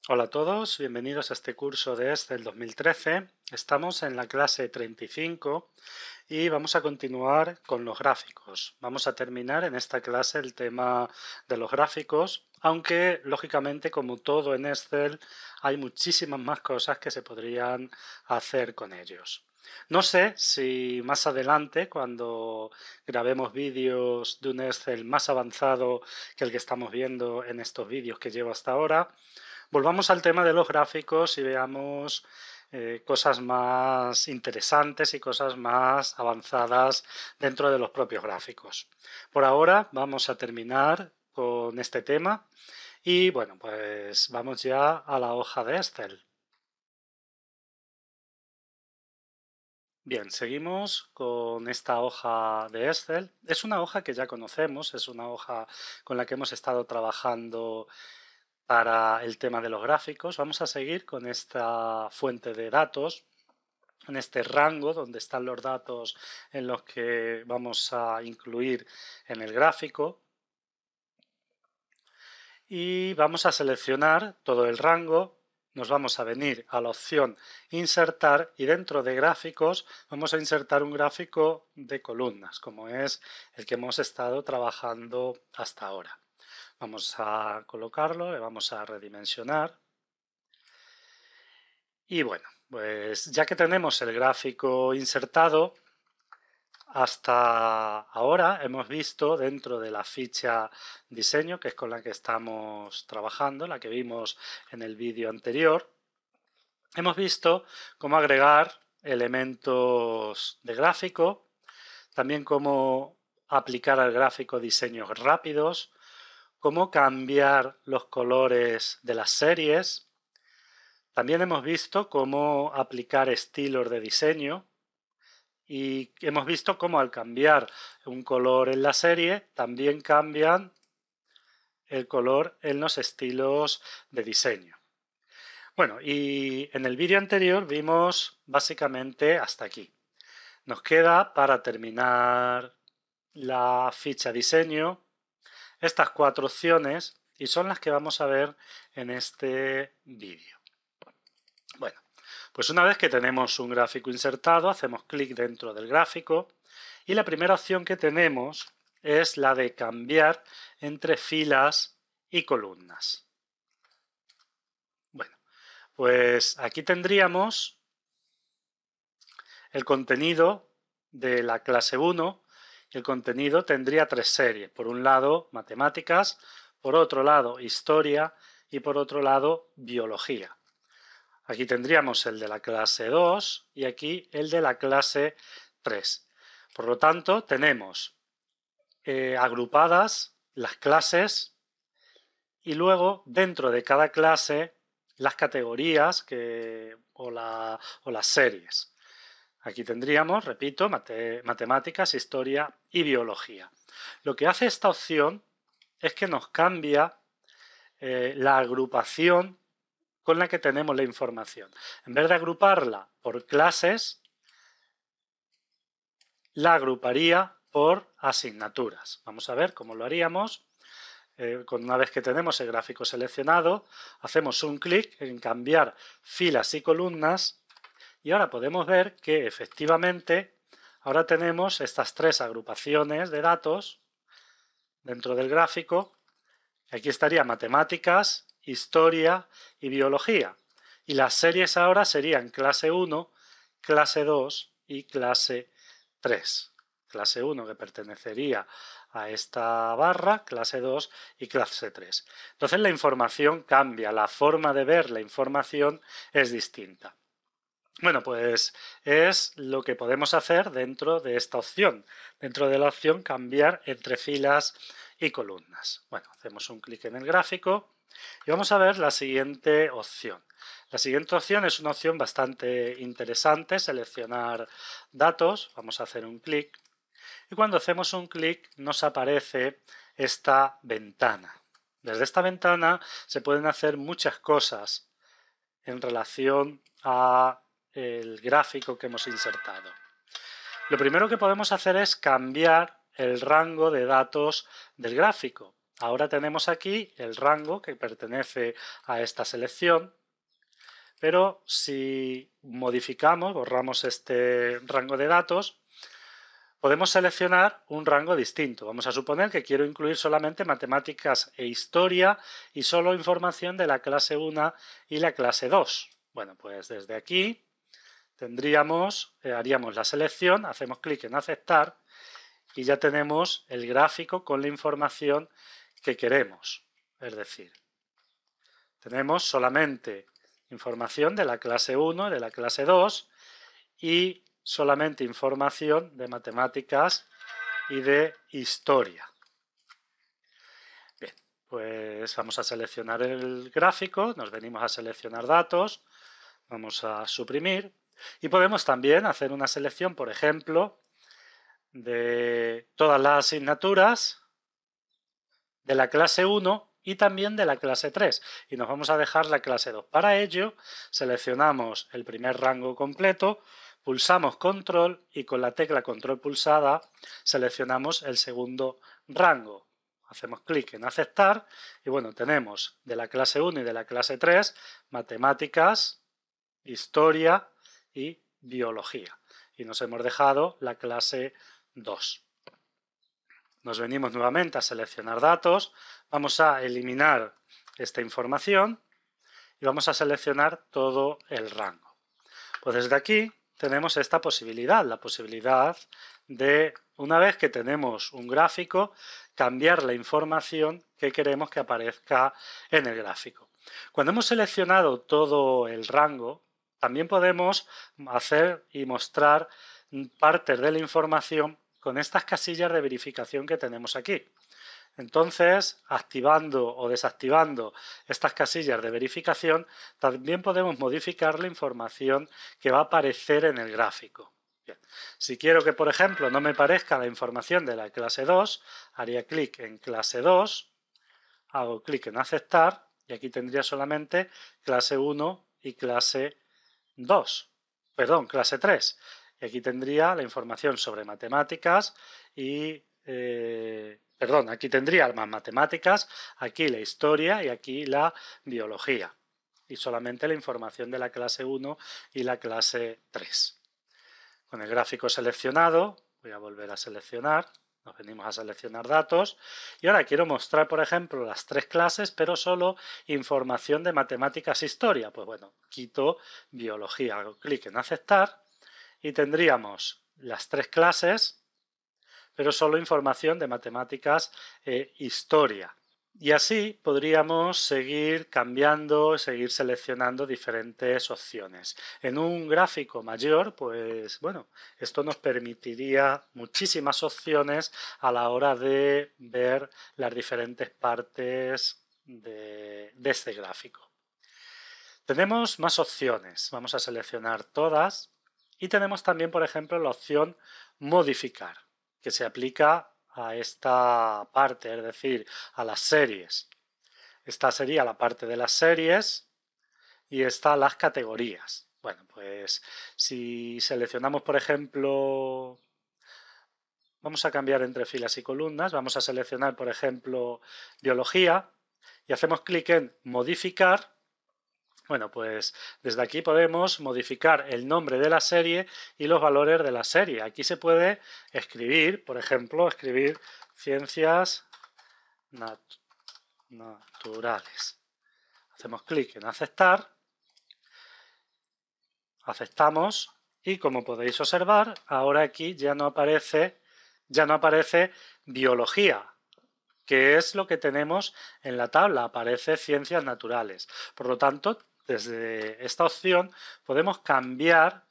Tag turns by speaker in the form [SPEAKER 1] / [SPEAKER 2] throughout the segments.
[SPEAKER 1] Hola a todos, bienvenidos a este curso de Excel 2013. Estamos en la clase 35 y vamos a continuar con los gráficos. Vamos a terminar en esta clase el tema de los gráficos, aunque lógicamente como todo en Excel hay muchísimas más cosas que se podrían hacer con ellos. No sé si más adelante, cuando grabemos vídeos de un Excel más avanzado que el que estamos viendo en estos vídeos que llevo hasta ahora, volvamos al tema de los gráficos y veamos cosas más interesantes y cosas más avanzadas dentro de los propios gráficos. Por ahora vamos a terminar con este tema y bueno, pues vamos ya a la hoja de Excel. Bien, seguimos con esta hoja de Excel. Es una hoja que ya conocemos, es una hoja con la que hemos estado trabajando para el tema de los gráficos. Vamos a seguir con esta fuente de datos, en este rango donde están los datos en los que vamos a incluir en el gráfico. Y vamos a seleccionar todo el rango, nos vamos a venir a la opción insertar y dentro de gráficos vamos a insertar un gráfico de columnas, como es el que hemos estado trabajando hasta ahora. Vamos a colocarlo, le vamos a redimensionar. Y bueno, pues ya que tenemos el gráfico insertado, hasta ahora hemos visto dentro de la ficha diseño, que es con la que estamos trabajando, la que vimos en el vídeo anterior, hemos visto cómo agregar elementos de gráfico, también cómo aplicar al gráfico diseños rápidos, cómo cambiar los colores de las series. También hemos visto cómo aplicar estilos de diseño y hemos visto cómo al cambiar un color en la serie también cambian el color en los estilos de diseño. Bueno, y en el vídeo anterior vimos básicamente hasta aquí. Nos queda para terminar la ficha diseño estas 4 opciones y son las que vamos a ver en este vídeo. Bueno, pues una vez que tenemos un gráfico insertado, hacemos clic dentro del gráfico y la primera opción que tenemos es la de cambiar entre filas y columnas. Bueno, pues aquí tendríamos el contenido de la clase 1 y el contenido tendría 3 series. Por un lado, matemáticas, por otro lado, historia y por otro lado, biología. Aquí tendríamos el de la clase 2 y aquí el de la clase 3. Por lo tanto, tenemos agrupadas las clases y luego dentro de cada clase las categorías o las series. Aquí tendríamos, repito, matemáticas, historia y biología. Lo que hace esta opción es que nos cambia la agrupación con la que tenemos la información. En vez de agruparla por clases, la agruparía por asignaturas. Vamos a ver cómo lo haríamos. Una vez que tenemos el gráfico seleccionado, hacemos un clic en cambiar filas y columnas y ahora podemos ver que efectivamente ahora tenemos estas 3 agrupaciones de datos dentro del gráfico. Aquí estaría matemáticas, historia y biología. Y las series ahora serían clase 1, clase 2 y clase 3. Clase 1 que pertenecería a esta barra, clase 2 y clase 3. Entonces la información cambia, la forma de ver la información es distinta. Bueno, pues es lo que podemos hacer dentro de esta opción. Dentro de la opción cambiar entre filas y columnas. Bueno, hacemos un clic en el gráfico y vamos a ver la siguiente opción. La siguiente opción es una opción bastante interesante, seleccionar datos. Vamos a hacer un clic y cuando hacemos un clic nos aparece esta ventana. Desde esta ventana se pueden hacer muchas cosas en relación a el gráfico que hemos insertado. Lo primero que podemos hacer es cambiar el rango de datos del gráfico. ahora tenemos aquí el rango que pertenece a esta selección, pero si modificamos, borramos este rango de datos, podemos seleccionar un rango distinto. Vamos a suponer que quiero incluir solamente matemáticas e historia y solo información de la clase 1 y la clase 2. Bueno, pues desde aquí haríamos la selección, hacemos clic en aceptar y ya tenemos el gráfico con la información que queremos. Es decir, tenemos solamente información de la clase 1 y de la clase 2 y solamente información de matemáticas y de historia. Bien, pues vamos a seleccionar el gráfico, nos venimos a seleccionar datos, vamos a suprimir y podemos también hacer una selección, por ejemplo, de todas las asignaturas de la clase 1 y también de la clase 3 y nos vamos a dejar la clase 2. Para ello seleccionamos el primer rango completo, pulsamos control y con la tecla control pulsada seleccionamos el segundo rango. Hacemos clic en aceptar y bueno, tenemos de la clase 1 y de la clase 3 matemáticas, historia y biología. Y nos hemos dejado la clase 2. Nos venimos nuevamente a seleccionar datos, vamos a eliminar esta información y vamos a seleccionar todo el rango. Pues desde aquí tenemos esta posibilidad, la posibilidad de, una vez que tenemos un gráfico, cambiar la información que queremos que aparezca en el gráfico. Cuando hemos seleccionado todo el rango, también podemos hacer y mostrar partes de la información con estas casillas de verificación que tenemos aquí. Entonces, activando o desactivando estas casillas de verificación, también podemos modificar la información que va a aparecer en el gráfico. Bien. Si quiero que, por ejemplo, no me parezca la información de la clase 2, haría clic en clase 2, hago clic en aceptar y aquí tendría solamente clase 1 y clase 2. Perdón, clase 3. Y aquí tendría la información sobre matemáticas y... aquí tendría más matemáticas, aquí la historia y aquí la biología. Y solamente la información de la clase 1 y la clase 3. Con el gráfico seleccionado, voy a volver a seleccionar, nos venimos a seleccionar datos y ahora quiero mostrar, por ejemplo, las 3 clases, pero solo información de matemáticas e historia. Pues bueno, quito biología, hago clic en aceptar y tendríamos las 3 clases, pero solo información de matemáticas e historia. Y así podríamos seguir cambiando, seguir seleccionando diferentes opciones. En un gráfico mayor, pues bueno, esto nos permitiría muchísimas opciones a la hora de ver las diferentes partes de este gráfico. Tenemos más opciones, vamos a seleccionar todas y tenemos también, por ejemplo, la opción modificar, que se aplica a esta parte, es decir, a las series. Esta sería la parte de las series y esta las categorías. Bueno, pues si seleccionamos, por ejemplo, vamos a cambiar entre filas y columnas, vamos a seleccionar, por ejemplo, biología y hacemos clic en modificar. Bueno, pues desde aquí podemos modificar el nombre de la serie y los valores de la serie. Aquí se puede escribir, por ejemplo, escribir ciencias naturales. Hacemos clic en aceptar, aceptamos y como podéis observar, ahora aquí ya no aparece biología, que es lo que tenemos en la tabla, aparece ciencias naturales. Por lo tanto, desde esta opción podemos cambiar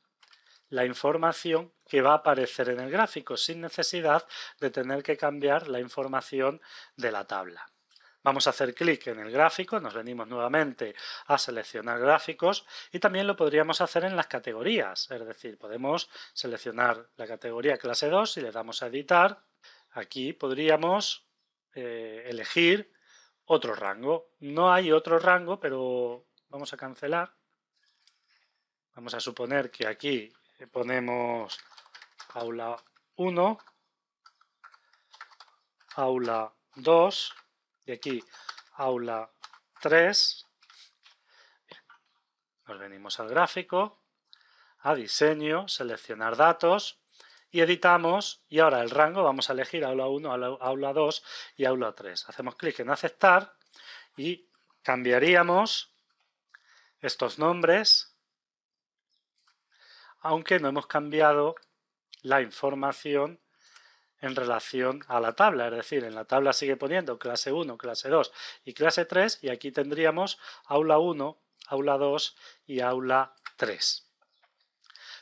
[SPEAKER 1] la información que va a aparecer en el gráfico sin necesidad de tener que cambiar la información de la tabla. Vamos a hacer clic en el gráfico, nos venimos nuevamente a seleccionar gráficos y también lo podríamos hacer en las categorías, es decir, podemos seleccionar la categoría clase 2 y le damos a editar. Aquí podríamos elegir otro rango. No hay otro rango, pero vamos a cancelar. Vamos a suponer que aquí ponemos aula 1, aula 2 y aquí aula 3. Nos venimos al gráfico, a diseño, seleccionar datos y editamos, y ahora el rango vamos a elegir aula 1, aula 2 y aula 3. Hacemos clic en aceptar y cambiaríamos estos nombres, aunque no hemos cambiado la información en relación a la tabla, es decir, en la tabla sigue poniendo clase 1, clase 2 y clase 3, y aquí tendríamos aula 1, aula 2 y aula 3.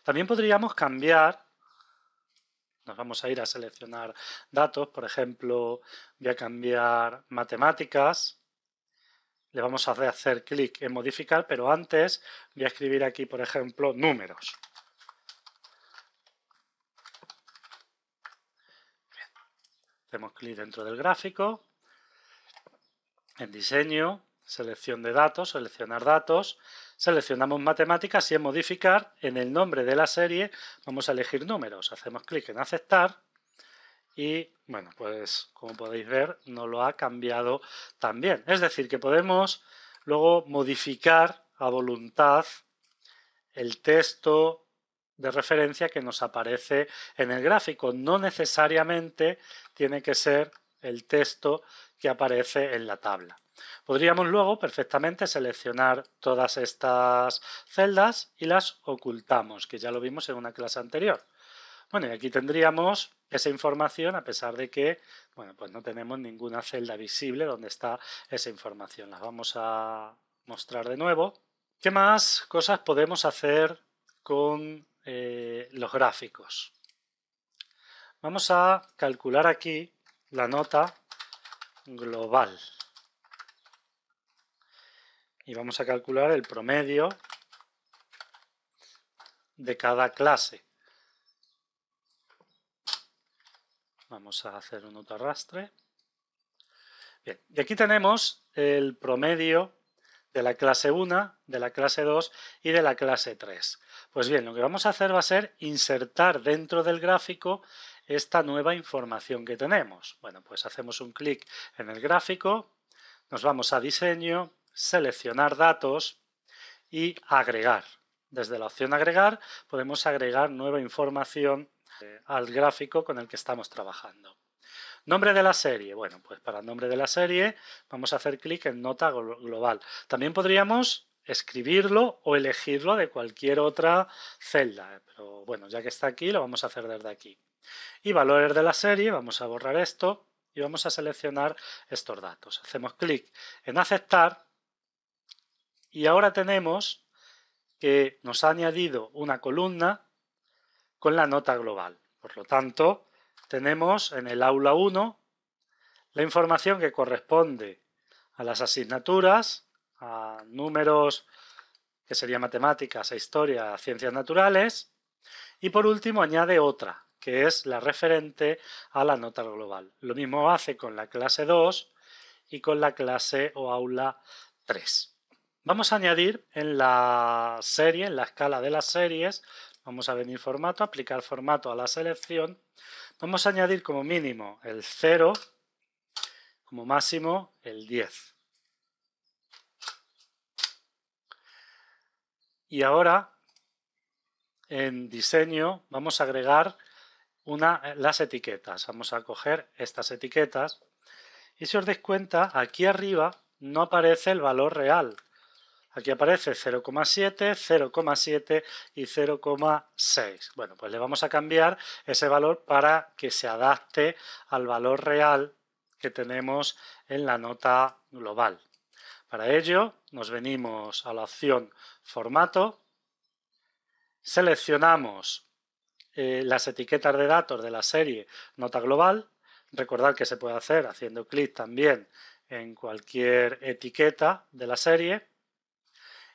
[SPEAKER 1] También podríamos cambiar, nos vamos a ir a seleccionar datos, por ejemplo, voy a cambiar matemáticas, le vamos a hacer clic en modificar, pero antes voy a escribir aquí, por ejemplo, números. Hacemos clic dentro del gráfico, en diseño, selección de datos, seleccionar datos, seleccionamos matemáticas y en modificar, en el nombre de la serie, vamos a elegir números. Hacemos clic en aceptar y, bueno, pues como podéis ver, nos lo ha cambiado también. Es decir, que podemos luego modificar a voluntad el texto de referencia que nos aparece en el gráfico. No necesariamente tiene que ser el texto que aparece en la tabla. Podríamos luego perfectamente seleccionar todas estas celdas y las ocultamos, que ya lo vimos en una clase anterior. Bueno, y aquí tendríamos esa información a pesar de que, bueno, pues no tenemos ninguna celda visible donde está esa información. Las vamos a mostrar de nuevo. ¿Qué más cosas podemos hacer con los gráficos? Vamos a calcular aquí la nota global y vamos a calcular el promedio de cada clase. Vamos a hacer un autoarrastre. Bien, y aquí tenemos el promedio de la clase 1, de la clase 2 y de la clase 3. Pues bien, lo que vamos a hacer va a ser insertar dentro del gráfico esta nueva información que tenemos. Bueno, pues hacemos un clic en el gráfico, nos vamos a diseño, seleccionar datos y agregar. Desde la opción agregar podemos agregar nueva información al gráfico con el que estamos trabajando. Nombre de la serie. Bueno, pues para el nombre de la serie vamos a hacer clic en nota global. También podríamos escribirlo o elegirlo de cualquier otra celda, pero bueno, ya que está aquí lo vamos a hacer desde aquí. Y valores de la serie, vamos a borrar esto y vamos a seleccionar estos datos. Hacemos clic en aceptar y ahora tenemos que nos ha añadido una columna con la nota global. Por lo tanto, tenemos en el aula 1 la información que corresponde a las asignaturas, a números que serían matemáticas, historia, ciencias naturales, y por último añade otra, que es la referente a la nota global. Lo mismo hace con la clase 2 y con la clase o aula 3. Vamos a añadir en la serie, en la escala de las series, vamos a venir formato, aplicar formato a la selección, vamos a añadir como mínimo el 0, como máximo el 10. Y ahora en diseño vamos a agregar las etiquetas. Vamos a coger estas etiquetas y si os dais cuenta, aquí arriba no aparece el valor real. Aquí aparece 0,7, 0,7 y 0,6. Bueno, pues le vamos a cambiar ese valor para que se adapte al valor real que tenemos en la nota global. Para ello nos venimos a la opción formato, seleccionamos las etiquetas de datos de la serie nota global. Recordad que se puede hacer haciendo clic también en cualquier etiqueta de la serie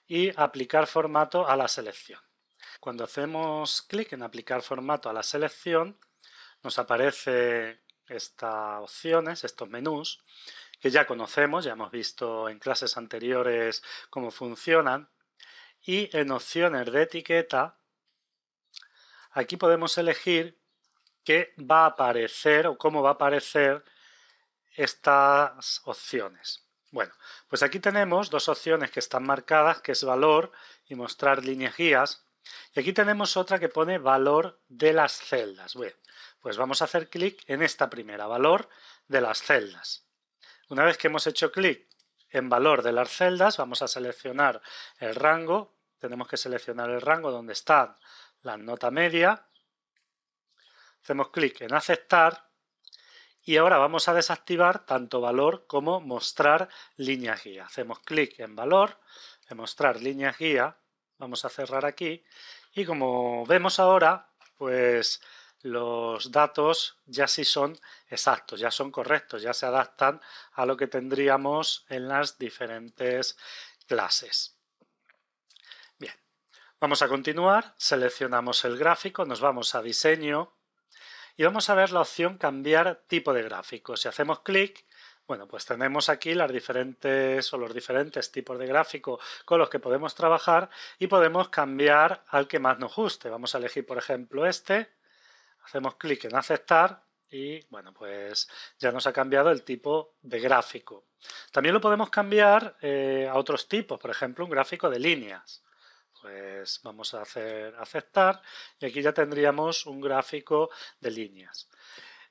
[SPEAKER 1] y aplicar formato a la selección. Cuando hacemos clic en aplicar formato a la selección nos aparecen estas opciones, estos menús que ya conocemos, ya hemos visto en clases anteriores cómo funcionan, y en opciones de etiqueta aquí podemos elegir qué va a aparecer o cómo va a aparecer estas opciones. Bueno, pues aquí tenemos dos opciones que están marcadas, que es valor y mostrar líneas guías. Y aquí tenemos otra que pone valor de las celdas. Bueno, pues vamos a hacer clic en esta primera, valor de las celdas. Una vez que hemos hecho clic en valor de las celdas, vamos a seleccionar el rango. Tenemos que seleccionar el rango donde está la nota media. Hacemos clic en aceptar y ahora vamos a desactivar tanto valor como mostrar líneas guía. Hacemos clic en valor, en mostrar líneas guía, vamos a cerrar aquí y como vemos ahora, pues los datos ya sí son exactos, ya son correctos, ya se adaptan a lo que tendríamos en las diferentes clases. Bien, vamos a continuar, seleccionamos el gráfico, nos vamos a diseño y vamos a ver la opción cambiar tipo de gráfico. Si hacemos clic, bueno, pues tenemos aquí los diferentes tipos de gráfico con los que podemos trabajar y podemos cambiar al que más nos guste. Vamos a elegir, por ejemplo, este. Hacemos clic en aceptar y, bueno, pues ya nos ha cambiado el tipo de gráfico. También lo podemos cambiar a otros tipos, por ejemplo, un gráfico de líneas. Pues vamos a hacer aceptar y aquí ya tendríamos un gráfico de líneas.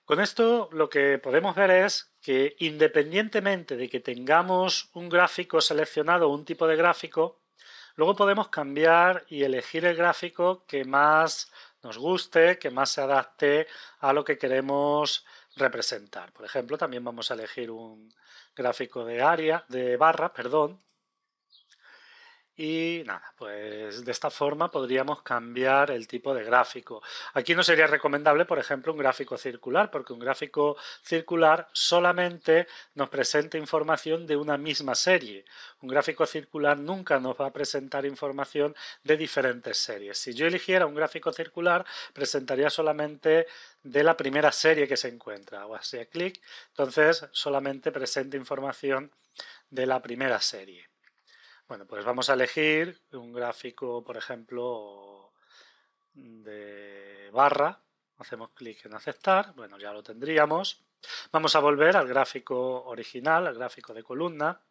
[SPEAKER 1] Con esto lo que podemos ver es que independientemente de que tengamos un gráfico seleccionado o un tipo de gráfico, luego podemos cambiar y elegir el gráfico que más nos guste, que más se adapte a lo que queremos representar. Por ejemplo, también vamos a elegir un gráfico de barra. Y nada, pues de esta forma podríamos cambiar el tipo de gráfico. Aquí no sería recomendable, por ejemplo, un gráfico circular, porque un gráfico circular solamente nos presenta información de una misma serie. Un gráfico circular nunca nos va a presentar información de diferentes series. Si yo eligiera un gráfico circular, presentaría solamente de la primera serie que se encuentra. O así clic, entonces solamente presenta información de la primera serie. Bueno, pues vamos a elegir un gráfico, por ejemplo, de barra. Hacemos clic en aceptar. Bueno, ya lo tendríamos. Vamos a volver al gráfico original, al gráfico de columna.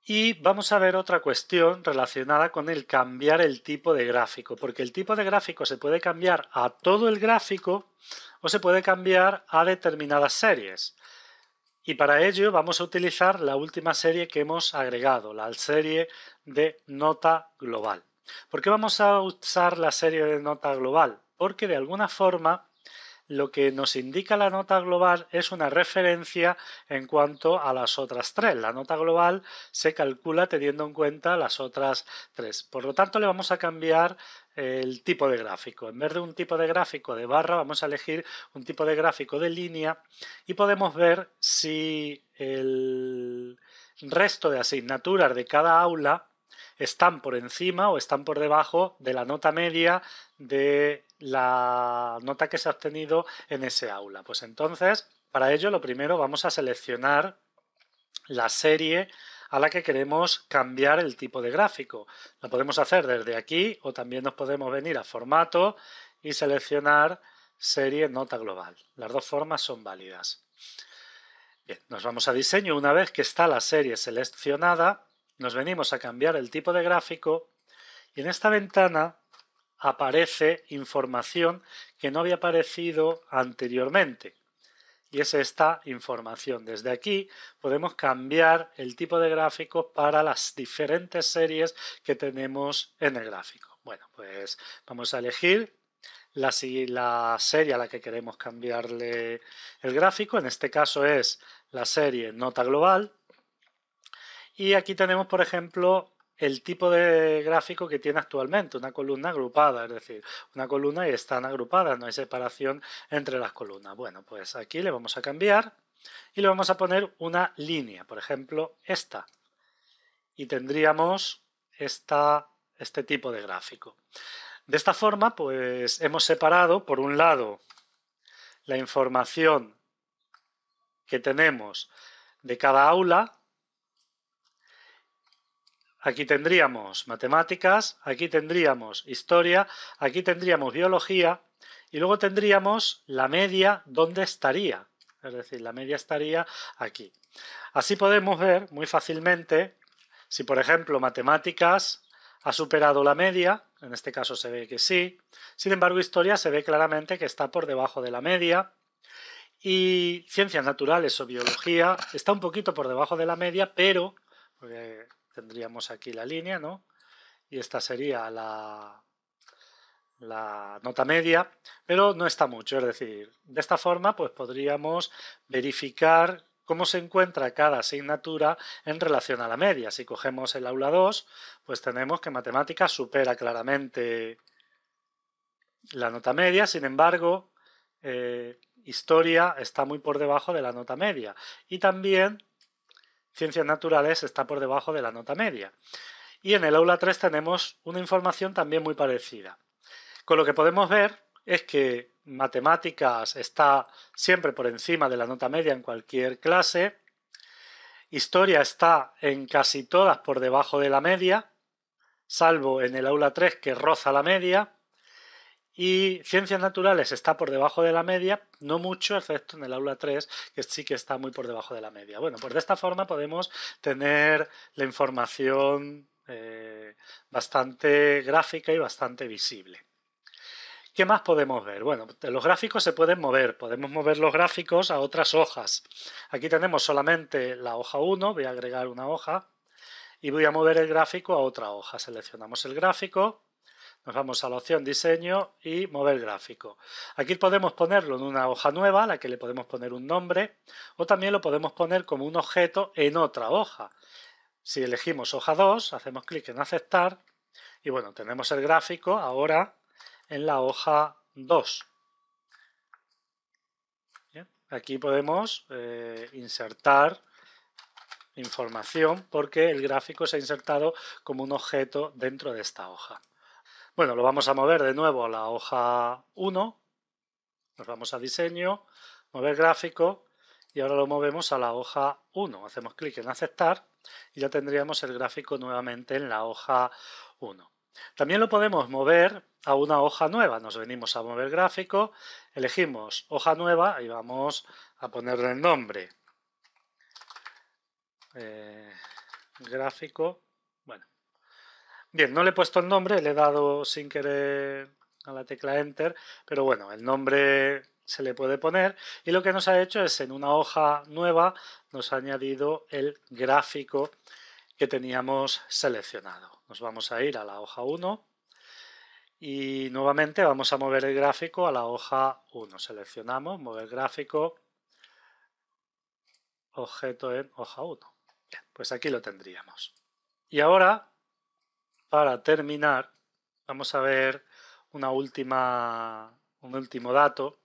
[SPEAKER 1] Y vamos a ver otra cuestión relacionada con el cambiar el tipo de gráfico, porque el tipo de gráfico se puede cambiar a todo el gráfico o se puede cambiar a determinadas series. Y para ello vamos a utilizar la última serie que hemos agregado, la serie de nota global. ¿Por qué vamos a usar la serie de nota global? Porque de alguna forma lo que nos indica la nota global es una referencia en cuanto a las otras tres. La nota global se calcula teniendo en cuenta las otras tres. Por lo tanto, le vamos a cambiar el tipo de gráfico. En vez de un tipo de gráfico de barra, vamos a elegir un tipo de gráfico de línea y podemos ver si el resto de asignaturas de cada aula están por encima o están por debajo de la nota media de la nota que se ha obtenido en ese aula. Pues entonces, para ello, lo primero vamos a seleccionar la serie a la que queremos cambiar el tipo de gráfico. Lo podemos hacer desde aquí o también nos podemos venir a formato y seleccionar serie nota global. Las dos formas son válidas. Bien, nos vamos a diseño. Una vez que está la serie seleccionada, nos venimos a cambiar el tipo de gráfico y en esta ventana aparece información que no había aparecido anteriormente. Y es esta información. Desde aquí podemos cambiar el tipo de gráfico para las diferentes series que tenemos en el gráfico. Bueno, pues vamos a elegir la serie a la que queremos cambiarle el gráfico. En este caso es la serie nota global. Y aquí tenemos, por ejemplo, el tipo de gráfico que tiene actualmente, una columna agrupada, es decir, una columna y están agrupadas, no hay separación entre las columnas. Bueno, pues aquí le vamos a cambiar y le vamos a poner una línea, por ejemplo, esta. Y tendríamos este tipo de gráfico. De esta forma, pues hemos separado, por un lado, la información que tenemos de cada aula. Aquí tendríamos matemáticas, aquí tendríamos historia, aquí tendríamos biología y luego tendríamos la media dónde estaría. es decir, la media estaría aquí. Así podemos ver muy fácilmente si, por ejemplo, matemáticas ha superado la media, en este caso se ve que sí, sin embargo, historia se ve claramente que está por debajo de la media, y ciencias naturales o biología está un poquito por debajo de la media, pero, porque tendríamos aquí la línea, ¿no? Y esta sería la nota media, pero no está mucho, es decir, de esta forma pues podríamos verificar cómo se encuentra cada asignatura en relación a la media. Si cogemos el aula 2, pues tenemos que matemáticas supera claramente la nota media, sin embargo, historia está muy por debajo de la nota media y también ciencias naturales está por debajo de la nota media. Y en el aula 3 tenemos una información también muy parecida. Con lo que podemos ver es que matemáticas está siempre por encima de la nota media en cualquier clase, historia está en casi todas por debajo de la media, salvo en el aula 3 que roza la media, y ciencias naturales está por debajo de la media, no mucho, excepto en el aula 3, que sí que está muy por debajo de la media. Bueno, pues de esta forma podemos tener la información bastante gráfica y bastante visible. ¿Qué más podemos ver? Bueno, los gráficos se pueden mover, podemos mover los gráficos a otras hojas. Aquí tenemos solamente la hoja 1, voy a agregar una hoja y voy a mover el gráfico a otra hoja. Seleccionamos el gráfico, nos vamos a la opción diseño y mover gráfico. Aquí podemos ponerlo en una hoja nueva a la que le podemos poner un nombre o también lo podemos poner como un objeto en otra hoja. Si elegimos hoja 2, hacemos clic en aceptar y bueno, tenemos el gráfico ahora en la hoja 2. Bien, aquí podemos insertar información porque el gráfico se ha insertado como un objeto dentro de esta hoja. Bueno, lo vamos a mover de nuevo a la hoja 1, nos vamos a diseño, mover gráfico y ahora lo movemos a la hoja 1. Hacemos clic en aceptar y ya tendríamos el gráfico nuevamente en la hoja 1. También lo podemos mover a una hoja nueva. Nos venimos a mover gráfico, elegimos hoja nueva y vamos a ponerle el nombre. Gráfico. Bueno. Bien, no le he puesto el nombre, le he dado sin querer a la tecla Enter, pero bueno, el nombre se le puede poner y lo que nos ha hecho es en una hoja nueva nos ha añadido el gráfico que teníamos seleccionado. Nos vamos a ir a la hoja 1 y nuevamente vamos a mover el gráfico a la hoja 1. Seleccionamos, mover gráfico, objeto en hoja 1. Bien, pues aquí lo tendríamos. Y ahora, para terminar, vamos a ver un último dato.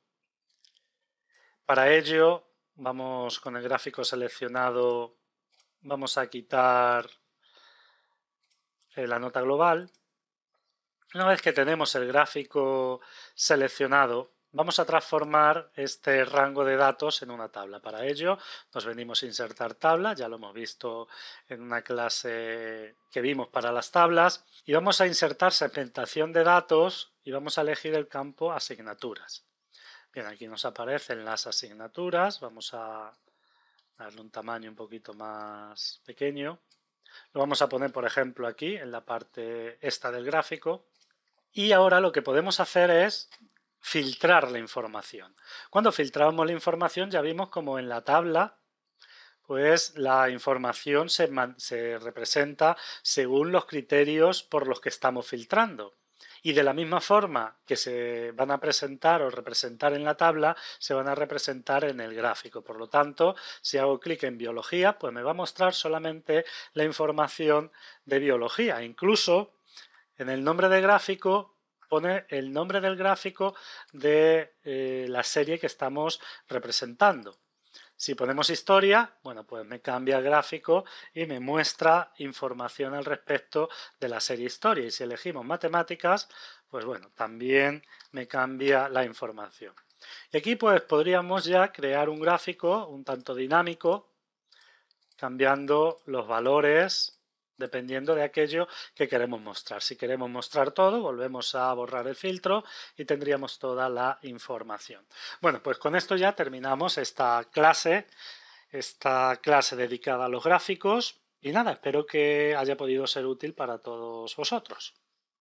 [SPEAKER 1] Para ello, vamos con el gráfico seleccionado, vamos a quitar la nota global. Una vez que tenemos el gráfico seleccionado, vamos a transformar este rango de datos en una tabla. Para ello, nos venimos a insertar tabla, ya lo hemos visto en una clase que vimos para las tablas, y vamos a insertar segmentación de datos y vamos a elegir el campo asignaturas. Bien, aquí nos aparecen las asignaturas, vamos a darle un tamaño un poquito más pequeño. Lo vamos a poner, por ejemplo, aquí en la parte esta del gráfico. Y ahora lo que podemos hacer es filtrar la información. Cuando filtramos la información ya vimos como en la tabla pues la información se representa según los criterios por los que estamos filtrando. Y de la misma forma que se van a presentar o representar en la tabla, se van a representar en el gráfico. Por lo tanto, si hago clic en biología, pues me va a mostrar solamente la información de biología. Incluso en el nombre del gráfico pone el nombre del gráfico de la serie que estamos representando. Si ponemos historia, bueno, pues me cambia el gráfico y me muestra información al respecto de la serie historia. Y si elegimos matemáticas, pues bueno, también me cambia la información. Y aquí pues podríamos ya crear un gráfico un tanto dinámico, cambiando los valores dependiendo de aquello que queremos mostrar. Si queremos mostrar todo, volvemos a borrar el filtro y tendríamos toda la información. Bueno, pues con esto ya terminamos esta clase dedicada a los gráficos y nada, espero que haya podido ser útil para todos vosotros.